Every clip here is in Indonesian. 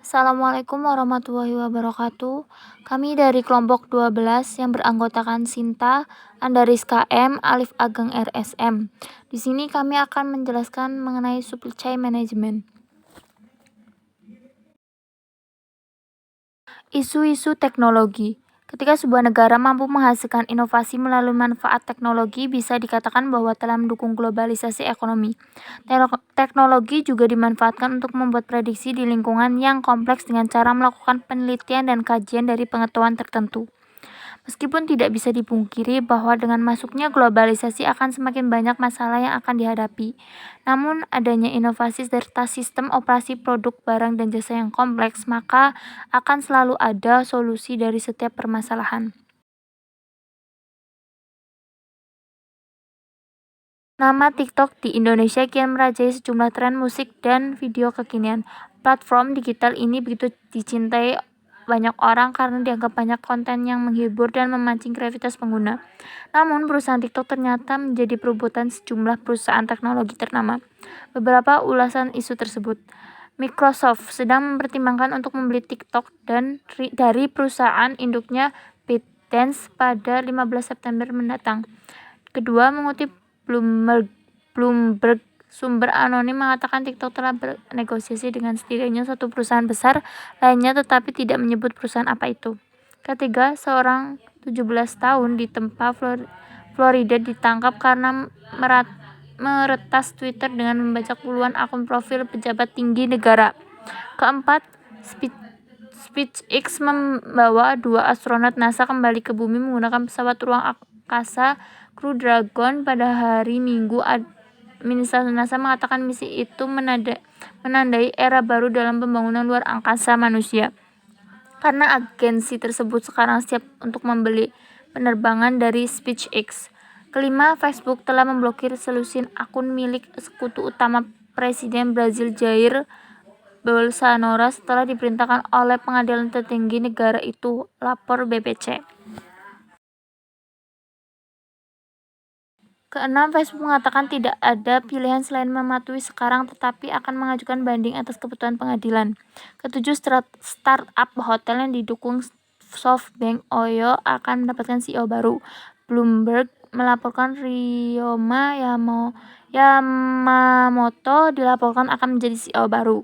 Assalamualaikum warahmatullahi wabarakatuh. Kami dari kelompok 12 yang beranggotakan Sinta, Andariska M, Alif Ageng RSM. Di sini kami akan menjelaskan mengenai supply chain management. Isu-isu teknologi. Ketika sebuah negara mampu menghasilkan inovasi melalui manfaat teknologi, bisa dikatakan bahwa telah mendukung globalisasi ekonomi. Teknologi juga dimanfaatkan untuk membuat prediksi di lingkungan yang kompleks dengan cara melakukan penelitian dan kajian dari pengetahuan tertentu. Meskipun tidak bisa dipungkiri bahwa dengan masuknya globalisasi akan semakin banyak masalah yang akan dihadapi. Namun, adanya inovasi serta sistem operasi produk, barang, dan jasa yang kompleks, maka akan selalu ada solusi dari setiap permasalahan. Nama TikTok di Indonesia kian merajai sejumlah tren musik dan video kekinian. Platform digital ini begitu dicintai banyak orang karena dianggap banyak konten yang menghibur dan memancing kreativitas pengguna. Namun, perusahaan TikTok ternyata menjadi perebutan sejumlah perusahaan teknologi ternama. Beberapa ulasan isu tersebut. Microsoft sedang mempertimbangkan untuk membeli TikTok dari perusahaan induknya ByteDance pada 15 September mendatang. Kedua, mengutip Bloomberg, sumber anonim mengatakan TikTok telah bernegosiasi dengan setidaknya satu perusahaan besar lainnya tetapi tidak menyebut perusahaan apa itu. Ketiga, seorang 17 tahun di Tampa, Florida ditangkap karena meretas Twitter dengan membajak puluhan akun profil pejabat tinggi negara. Keempat, SpaceX membawa 2 astronot NASA kembali ke bumi menggunakan pesawat ruang angkasa Crew Dragon pada hari Minggu. Administrasi NASA mengatakan misi itu menandai era baru dalam pembangunan luar angkasa manusia. Karena agensi tersebut sekarang siap untuk membeli penerbangan dari SpaceX. Kelima, Facebook telah memblokir selusin akun milik sekutu utama Presiden Brazil Jair Bolsonaro setelah diperintahkan oleh pengadilan tertinggi negara itu, lapor BPC. Keenam, Facebook mengatakan tidak ada pilihan selain mematuhi sekarang tetapi akan mengajukan banding atas keputusan pengadilan. Ketujuh, startup hotel yang didukung SoftBank Oyo akan mendapatkan CEO baru. Bloomberg melaporkan Ryoma Yamamoto dilaporkan akan menjadi CEO baru.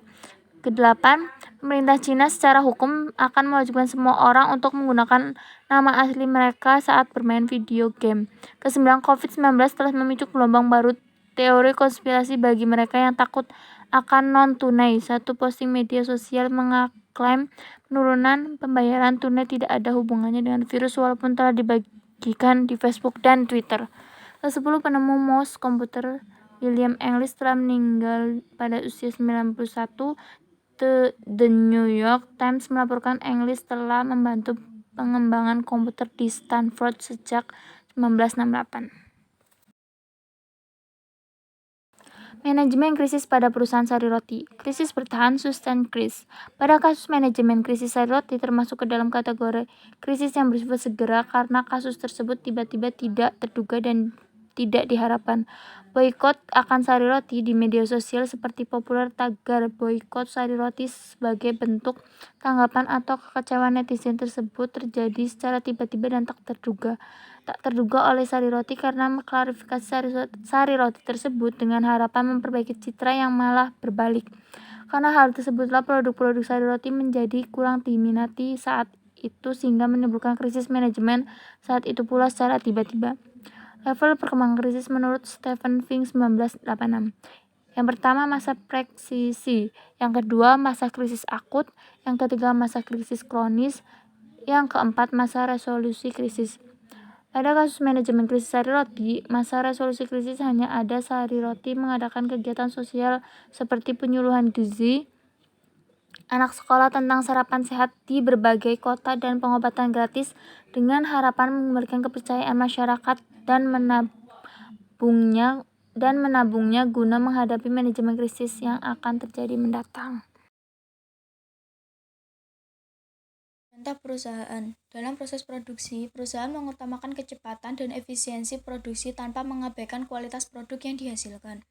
Kedelapan, pemerintah Cina secara hukum akan mewajibkan semua orang untuk menggunakan nama asli mereka saat bermain video game. Kesembilan, COVID-19 telah memicu gelombang baru teori konspirasi bagi mereka yang takut akan non-tunai. Satu posting media sosial mengaklaim penurunan pembayaran tunai tidak ada hubungannya dengan virus walaupun telah dibagikan di Facebook dan Twitter. Ke-10, penemu mouse komputer William English telah meninggal pada usia 91. The New York Times melaporkan English telah membantu pengembangan komputer di Stanford sejak 1968. Manajemen krisis pada perusahaan sari roti. Krisis bertahan, sustained crisis. Pada kasus manajemen krisis sari roti termasuk ke dalam kategori krisis yang bersifat segera karena kasus tersebut tiba-tiba tidak terduga dan tidak diharapkan. Boikot akan sari roti di media sosial seperti populer tagar boikot sari roti sebagai bentuk tanggapan atau kekecewaan netizen tersebut terjadi secara tiba-tiba dan tak terduga oleh sari roti karena mengklarifikasi sari roti tersebut dengan harapan memperbaiki citra yang malah berbalik. Karena hal tersebutlah produk-produk sari roti menjadi kurang diminati saat itu sehingga menimbulkan krisis manajemen saat itu pula secara tiba-tiba. Level perkembangan krisis menurut Stephen Fink 1986. Yang pertama, masa praksisi. Yang kedua, masa krisis akut. Yang ketiga, masa krisis kronis. Yang keempat, masa resolusi krisis. Pada kasus manajemen krisis sari roti, masa resolusi krisis hanya ada sari roti mengadakan kegiatan sosial seperti penyuluhan gizi anak sekolah tentang sarapan sehat di berbagai kota dan pengobatan gratis dengan harapan mengembalikan kepercayaan masyarakat dan menabungnya guna menghadapi manajemen krisis yang akan terjadi mendatang. Contoh perusahaan. Dalam proses produksi, perusahaan mengutamakan kecepatan dan efisiensi produksi tanpa mengabaikan kualitas produk yang dihasilkan.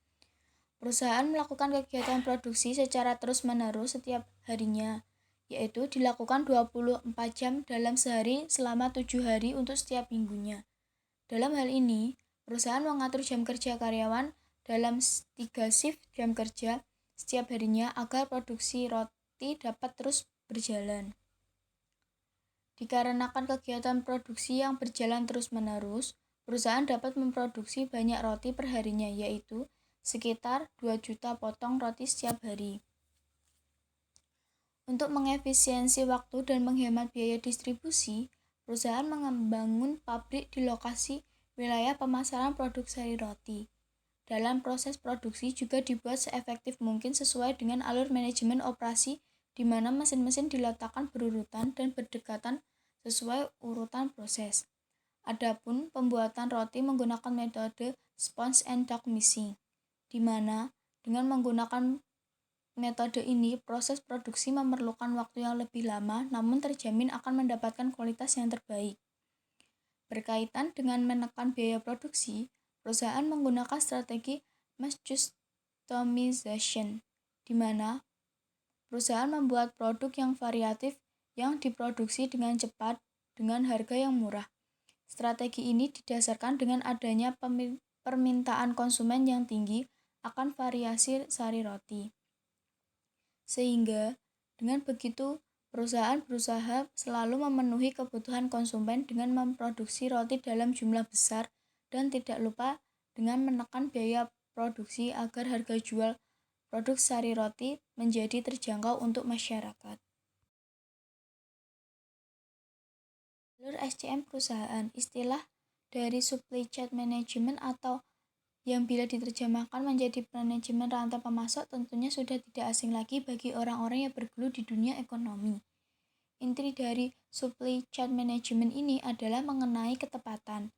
Perusahaan melakukan kegiatan produksi secara terus-menerus setiap harinya. yaitu dilakukan 24 jam dalam sehari selama 7 hari untuk setiap minggunya. Dalam hal ini, perusahaan mengatur jam kerja karyawan dalam 3 shift jam kerja setiap harinya agar produksi roti dapat terus berjalan. Dikarenakan kegiatan produksi yang berjalan terus-menerus, perusahaan dapat memproduksi banyak roti perharinya, yaitu sekitar 2 juta potong roti setiap hari. Untuk mengefisiensi waktu dan menghemat biaya distribusi, perusahaan membangun pabrik di lokasi wilayah pemasaran produk sari roti. Dalam proses produksi juga dibuat seefektif mungkin sesuai dengan alur manajemen operasi di mana mesin-mesin diletakkan berurutan dan berdekatan sesuai urutan proses. Adapun pembuatan roti menggunakan metode sponge and dark mixing, di mana dengan menggunakan metode ini proses produksi memerlukan waktu yang lebih lama namun terjamin akan mendapatkan kualitas yang terbaik. Berkaitan dengan menekan biaya produksi, perusahaan menggunakan strategi mass customization, di mana perusahaan membuat produk yang variatif yang diproduksi dengan cepat dengan harga yang murah. Strategi ini didasarkan dengan adanya permintaan konsumen yang tinggi akan variasi sari roti. Sehingga dengan begitu perusahaan berusaha selalu memenuhi kebutuhan konsumen dengan memproduksi roti dalam jumlah besar dan tidak lupa dengan menekan biaya produksi agar harga jual produk sari roti menjadi terjangkau untuk masyarakat. Alur SCM perusahaan, istilah dari supply chain management atau yang bila diterjemahkan menjadi manajemen rantai pemasok tentunya sudah tidak asing lagi bagi orang-orang yang bergelut di dunia ekonomi. Inti dari supply chain management ini adalah mengenai ketepatan,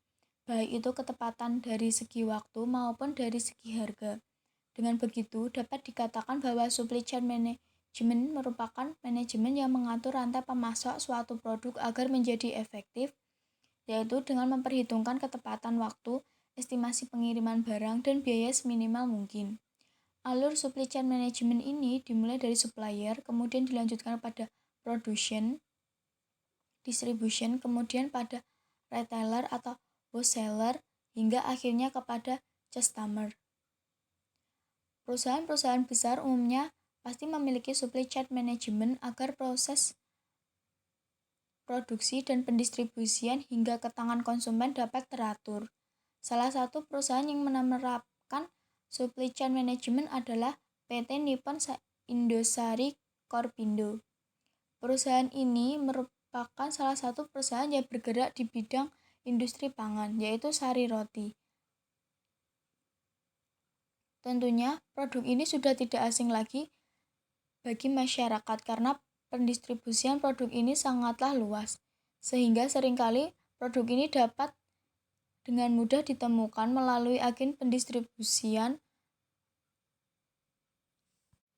baik itu ketepatan dari segi waktu maupun dari segi harga. Dengan begitu, dapat dikatakan bahwa supply chain management merupakan manajemen yang mengatur rantai pemasok suatu produk agar menjadi efektif, yaitu dengan memperhitungkan ketepatan waktu, estimasi pengiriman barang, dan biaya seminimal mungkin. Alur supply chain management ini dimulai dari supplier, kemudian dilanjutkan pada production, distribution, kemudian pada retailer atau wholesaler, hingga akhirnya kepada customer. Perusahaan-perusahaan besar umumnya pasti memiliki supply chain management agar proses produksi dan pendistribusian hingga ke tangan konsumen dapat teratur. Salah satu perusahaan yang menerapkan supply chain management adalah PT Nippon Indosari Korpindo. Perusahaan ini merupakan salah satu perusahaan yang bergerak di bidang industri pangan, yaitu sari roti. Tentunya produk ini sudah tidak asing lagi bagi masyarakat karena pendistribusian produk ini sangatlah luas, sehingga seringkali produk ini dapat dengan mudah ditemukan melalui agen pendistribusian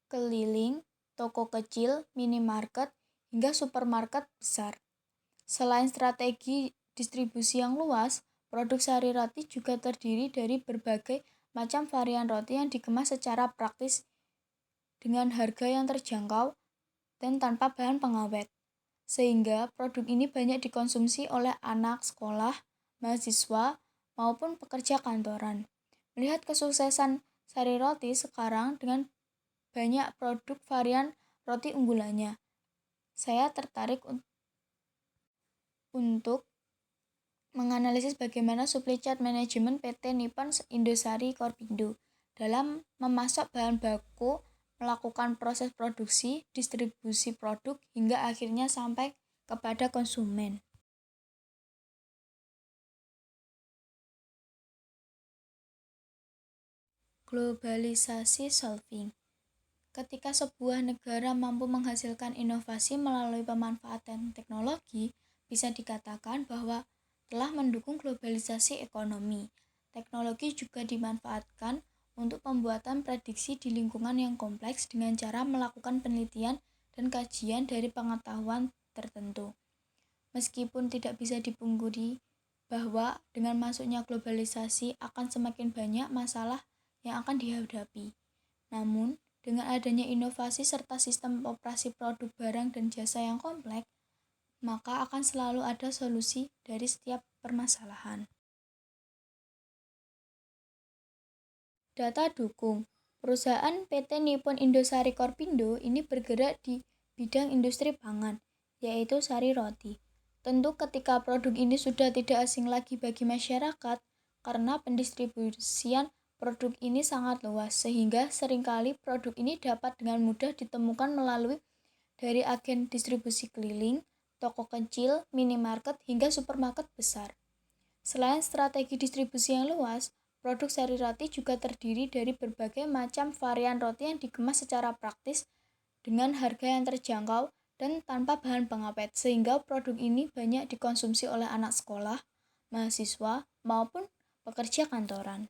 keliling, toko kecil, minimarket, hingga supermarket besar. Selain strategi distribusi yang luas, produk sari roti juga terdiri dari berbagai macam varian roti yang dikemas secara praktis dengan harga yang terjangkau dan tanpa bahan pengawet. Sehingga produk ini banyak dikonsumsi oleh anak sekolah, mahasiswa, maupun pekerja kantoran. Melihat kesuksesan sari roti sekarang dengan banyak produk varian roti unggulannya, saya tertarik untuk menganalisis bagaimana supply chain management PT Nippon Indosari Korpindo dalam memasok bahan baku, melakukan proses produksi, distribusi produk, hingga akhirnya sampai kepada konsumen. Globalisasi solving. Ketika sebuah negara mampu menghasilkan inovasi melalui pemanfaatan teknologi, bisa dikatakan bahwa telah mendukung globalisasi ekonomi. Teknologi juga dimanfaatkan untuk pembuatan prediksi di lingkungan yang kompleks dengan cara melakukan penelitian dan kajian dari pengetahuan tertentu. Meskipun tidak bisa dipungkiri bahwa dengan masuknya globalisasi akan semakin banyak masalah yang akan dihadapi. Namun, Dengan adanya inovasi serta sistem operasi produk barang dan jasa yang kompleks, maka akan selalu ada solusi dari setiap permasalahan. Data dukung. Perusahaan PT Nippon Indosari Korpindo ini bergerak di bidang industri pangan, yaitu sari roti. Tentu ketika produk ini sudah tidak asing lagi bagi masyarakat, karena pendistribusian produk ini sangat luas, sehingga seringkali produk ini dapat dengan mudah ditemukan melalui dari agen distribusi keliling, toko kecil, minimarket, hingga supermarket besar. Selain strategi distribusi yang luas, produk sari roti juga terdiri dari berbagai macam varian roti yang dikemas secara praktis dengan harga yang terjangkau dan tanpa bahan pengawet, sehingga produk ini banyak dikonsumsi oleh anak sekolah, mahasiswa, maupun pekerja kantoran.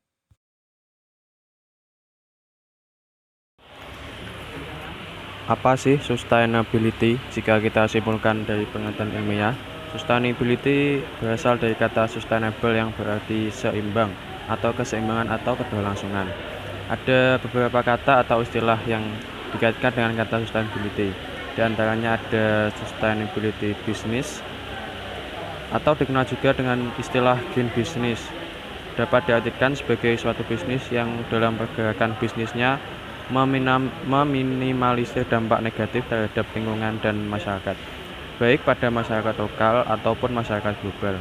Apa sih sustainability? Jika kita simpulkan dari pengertian ilmiah, sustainability berasal dari kata sustainable yang berarti seimbang atau keseimbangan atau keberlangsungan. Ada beberapa kata atau istilah yang dikaitkan dengan kata sustainability. Di antaranya ada sustainability business atau dikenal juga dengan istilah green business. Dapat diartikan sebagai suatu bisnis yang dalam pergerakan bisnisnya meminimalisir dampak negatif terhadap lingkungan dan masyarakat, baik pada masyarakat lokal ataupun masyarakat global.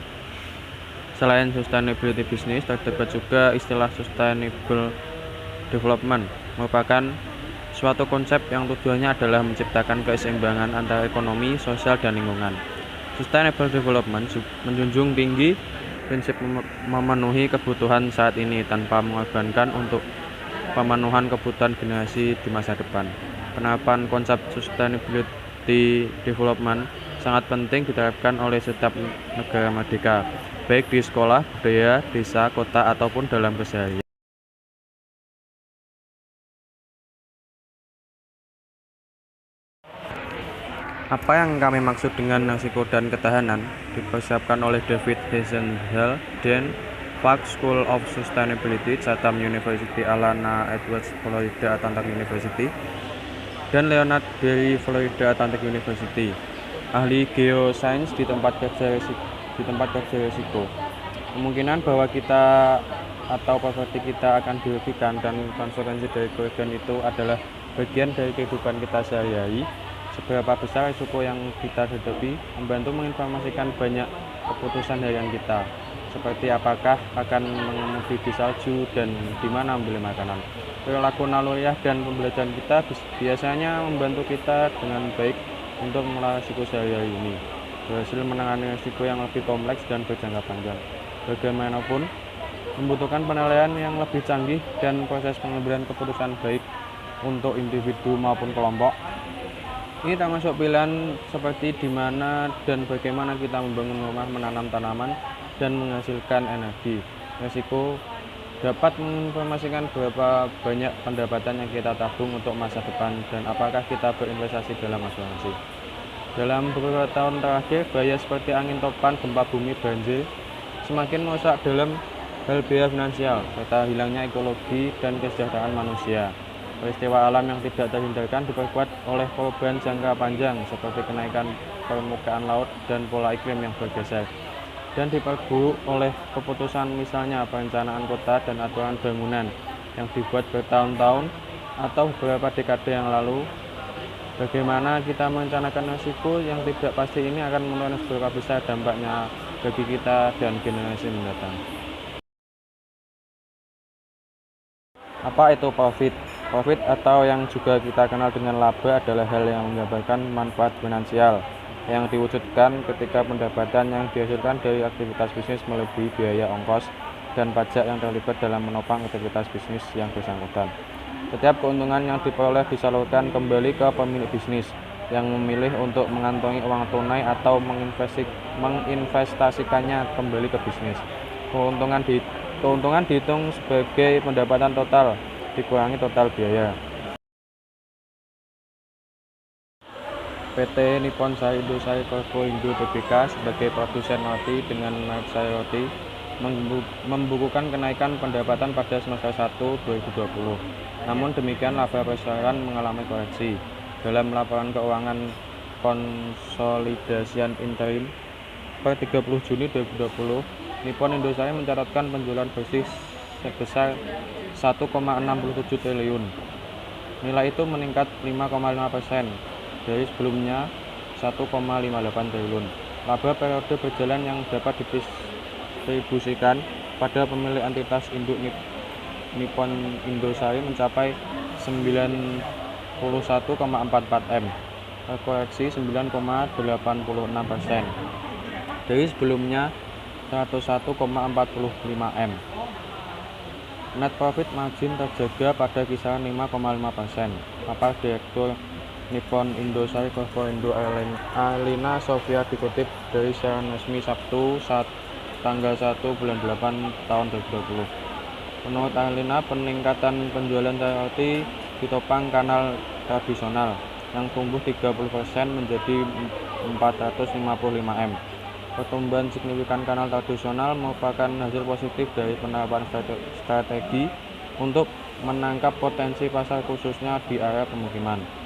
Selain sustainability business, terdapat juga istilah sustainable development, merupakan suatu konsep yang tujuannya adalah menciptakan keseimbangan antara ekonomi, sosial, dan lingkungan. Sustainable development menjunjung tinggi prinsip memenuhi kebutuhan saat ini tanpa mengorbankan untuk pemenuhan kebutuhan generasi di masa depan. Penerapan konsep sustainability development sangat penting diterapkan oleh setiap negara merdeka, baik di sekolah, budaya, desa, kota, ataupun dalam keseharian. Apa yang kami maksud dengan risiko dan ketahanan dipersiapkan oleh David Heisenhall dan Park School of Sustainability, Chatham University, Alana Edwards, Florida Atlantic University, dan Leonard Berry, Florida Atlantic University, ahli geosains di tempat kerja risiko. Kemungkinan bahwa kita atau properti kita akan dirugikan dan konsekuensi dari kerugian itu adalah bagian dari kehidupan kita sehari-hari. Seberapa besar risiko yang kita hadapi membantu menginformasikan banyak keputusan harian kita, seperti apakah akan mengemudi di salju dan di mana membeli makanan. Perilaku naluriah dan pembelajaran kita biasanya membantu kita dengan baik untuk mengelola risiko sehari-hari ini, berhasil menangani risiko yang lebih kompleks dan berjangka panjang. Bagaimanapun, membutuhkan penilaian yang lebih canggih dan proses pengambilan keputusan baik untuk individu maupun kelompok. Ini termasuk pilihan seperti di mana dan bagaimana kita membangun rumah, menanam tanaman, dan menghasilkan energi. Risiko dapat menginformasikan berapa banyak pendapatan yang kita tabung untuk masa depan dan apakah kita berinvestasi dalam asuransi. Dalam beberapa tahun terakhir, bahaya seperti angin topan, gempa bumi, banjir semakin merusak dalam hal biaya finansial, serta hilangnya ekologi dan kesejahteraan manusia. Peristiwa alam yang tidak terhindarkan diperkuat oleh perubahan jangka panjang seperti kenaikan permukaan laut dan pola iklim yang bergeser, dan diperburuk oleh keputusan misalnya perencanaan kota dan aturan bangunan yang dibuat bertahun-tahun atau beberapa dekade yang lalu. Bagaimana kita merencanakan risiko yang tidak pasti ini akan menurunkan seberapa besar dampaknya bagi kita dan generasi mendatang. Apa itu profit? Profit atau yang juga kita kenal dengan laba adalah hal yang menggambarkan manfaat finansial yang diwujudkan ketika pendapatan yang dihasilkan dari aktivitas bisnis melebihi biaya ongkos dan pajak yang terlibat dalam menopang aktivitas bisnis yang bersangkutan. Setiap keuntungan yang diperoleh disalurkan kembali ke pemilik bisnis yang memilih untuk mengantongi uang tunai atau menginvestasikannya kembali ke bisnis. Keuntungan dihitung sebagai pendapatan total dikurangi total biaya. PT Nippon Sari Indosari Korpo Indo Tbk sebagai produsen roti dengan merek Sari Roti membukukan kenaikan pendapatan pada semester 1 2020. Namun demikian laba perseroan mengalami koreksi. Dalam laporan keuangan konsolidasian interim per 30 Juni 2020, Nippon Indosari mencatatkan penjualan bersih sebesar 1,67 triliun. Nilai itu meningkat 5,5% dari sebelumnya 1,58 triliun. Laba periode berjalan yang dapat didistribusikan pada pemilik entitas induk Nippon Indosari mencapai 91,44 M, terkoreksi 9,86% dari sebelumnya 101,45 M. Net profit margin terjaga pada kisaran 5,5%. Paparan Direktur Nippon Indosari Corporindo Airlina Sofia dikutip dari siaran resmi Sabtu tanggal 1 bulan 8 tahun 2020. Menurut Airlina, peningkatan penjualan roti ditopang kanal tradisional yang tumbuh 30% menjadi 455 M. Pertumbuhan signifikan kanal tradisional merupakan hasil positif dari penerapan strategi untuk menangkap potensi pasar khususnya di area pemukiman.